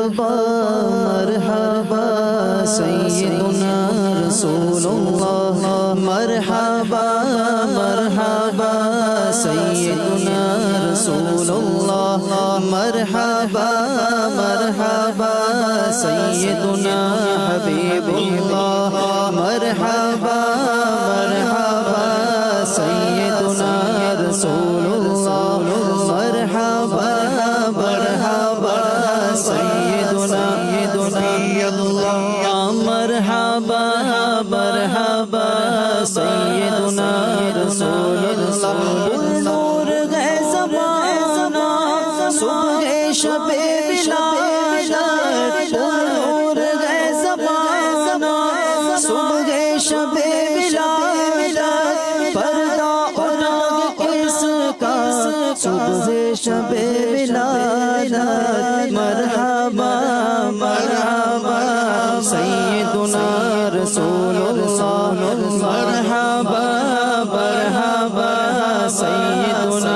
مرحبا مرحبا سیدنا رسول اللہ مرحبا مرحبا سیدنا رسول اللہ مرحبا مرحبا سیدنا حبیب اللہ مرحبا مرحبا سیدنا رسول اللہ مرحبا مرحبا سیدنا اللہ مرحبا مرحبا سیدنا رسول اللہ نور ہے زمانہ صبح شب ولادت نور ہے زمانہ صبح شب ولادت پردہ اٹھا اس کا صبح شب ولادت مرحبا مرحبا سیدنا رسول اللہ مرحبا مرحبا سیدنا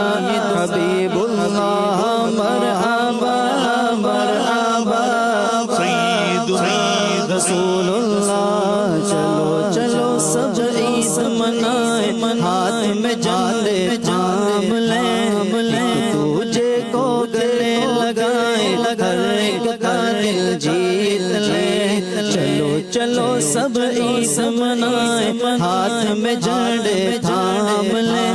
حبیب اللہ مرحبا مرحبا سیدنا رسول اللہ چلو چلو سب عید منائیں ہاتھ میں جھنڈے تھام لیں تجھے کو گلے لگائیں ہر ایک کا دل جیت لیں چلو چلو سب عید منائیں ہاتھ میں جھنڈے تھام لیں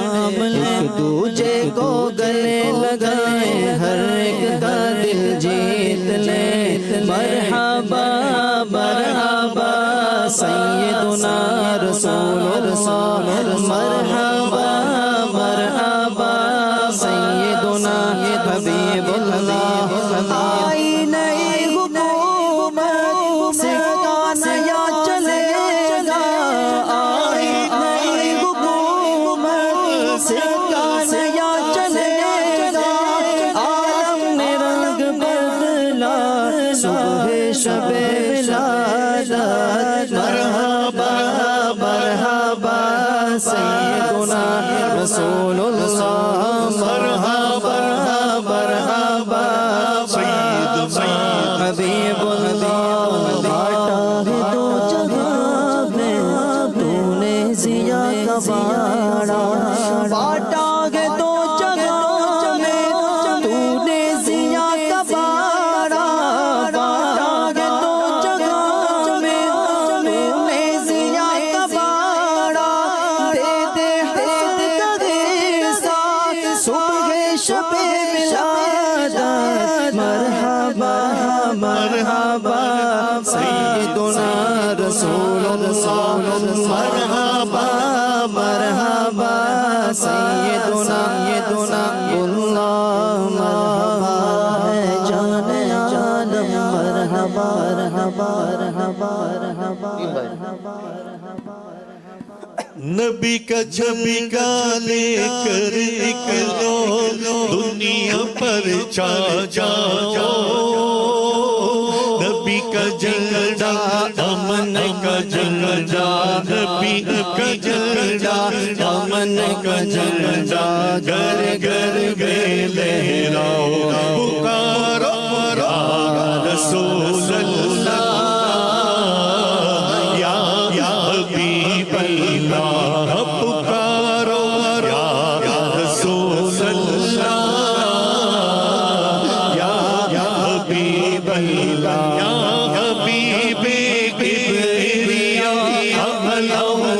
ایک دوجے کو گلے لگائیں ہر ایک کا دل جیت لیں مرحبا مرحبا سیدنا رسول اللہ مرحبا مرحبا سیدنا حبیب اللہ آئی نئی حکومت سکہ نیا چلے گا آئی نئی حکومت سکہ نیا چلے گا عالم نے رنگ بدلا صبح شب ولادت مرحبا مرحبا سیدنا رسول اللہ مرحبا مرحبا سیدنا حبیب اللہ بانٹا ہے تو جگہ میں تو نے ضیا کا باڑا بانٹا ہے تو جگہ میں تو نے ضیا کا باڑا بانٹا ہے تو جگہ میں تو نے ضیا کا باڑا دے دے حسن کا غصہ صبح شب ولادت مرحبا مرحبا سیدنا رسول اللہ مرحبا مرحبا سیدنا اللہ مرحبا ہے جان عالم مرحبا مرحبا مرحبا مرحبا نبی کا جھمکا لے کر نکلو دنیا پر چھا جاؤ نبی کا جھنڈا امن کا جھنڈا نبی کا جھنڈا امن کا جھنڈا گھر گھر میں لہراؤ پکارو یا رسول اللہ یا حبیب اللہ پکارو یا رسول اللہ یا حبیب اللہ یا حبیب کبریا اہلا و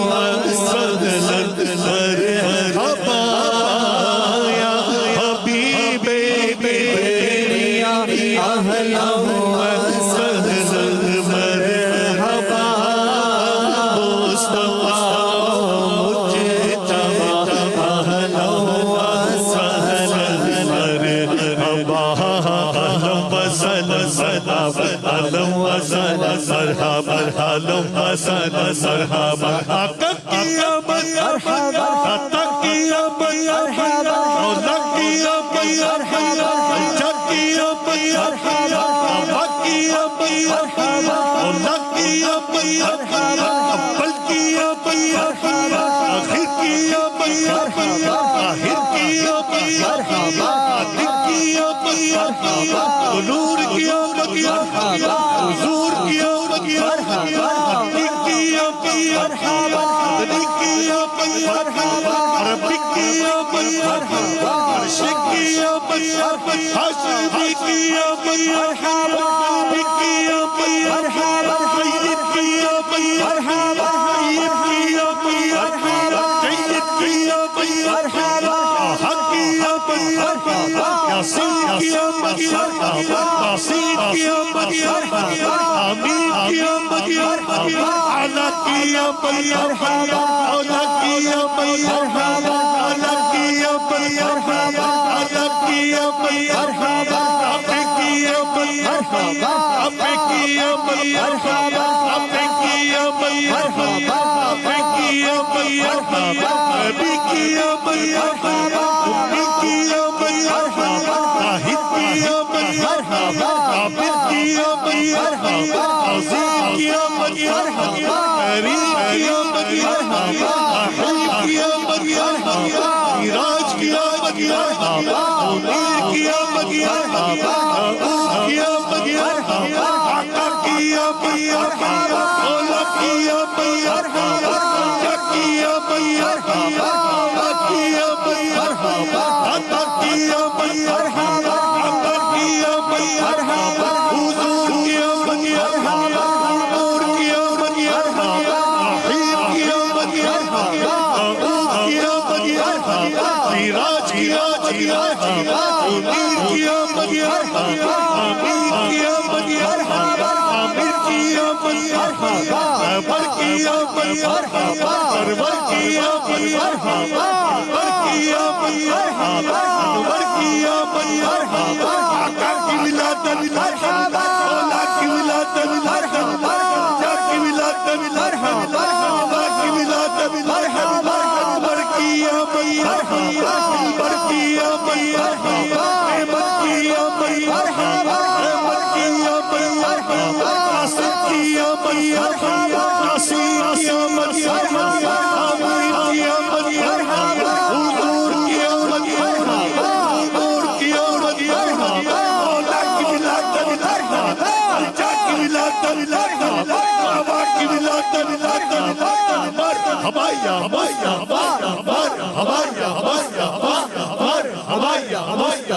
سہلا مرحبا یا حبیب کبریا اہلا و سہلا مرحبا مصطفیٰ مجتبی اہلا و سہلا مرحبا اہلا و سہلا اہلا و سہلا مرحبا اہلا و سہلا مرحبا آقا کی آمد آقا کی آمد مولا کی آمد حجا کی آمد آقا کی آمد مولا کی آمد اول کی آمد آخر کی آمد آخر کی آمد آخر کی آمد نور کی آمد حضور کی آمد حقیق کی آمد مدنی کی آمد عربی کی آمد عرش کی آمد حاشمی کی آمد قلبی کی آمد سید کی آمد طیب کی آمد جید کی آمد حق کی آمد یاسین کی آمد یاسین کی آمد آمین کی آمد اعلیٰ کی آمد اولیٰ کی آمد اعلیٰ کی آمد اعلیٰ کی آمد آپے کی آمد آپے کی آمد آپے کی آمد آپے کی آمد نبی کی آمد امی کی آمد راہب کی آمد عابد کی آمد عظیم کی آمد کریم کی آمد راحل کی آمد میراج کی آمد منیر کی آمد رؤوف کی آمد آقا کی آمد مولا کی آمد خواجہ کی آمد مولا کی آمد عطا کی آمد عطا کی آمد حضور کی آمد نور کی آمد رحیم کی آمد رؤوف کی آمد میراج کی آمد منیر کی آمد آمین کی آمد عامر کی آمد عبر کی آمد سرور کی آمد عبر کی آمد انور کی آمد آقا کی ولادت مولا کی ولادت جا کی ولادت مولا کی ولادت انور کی آمد دلبر کی آمد احمد کی آمد احمد کی آمد قاسم کی آمد ناصر کی آمد آمین کی آمد حضور کی آمد نور کی آمد مولا کی ولادت جا کی ولادت بابا کی ولادت ہمارا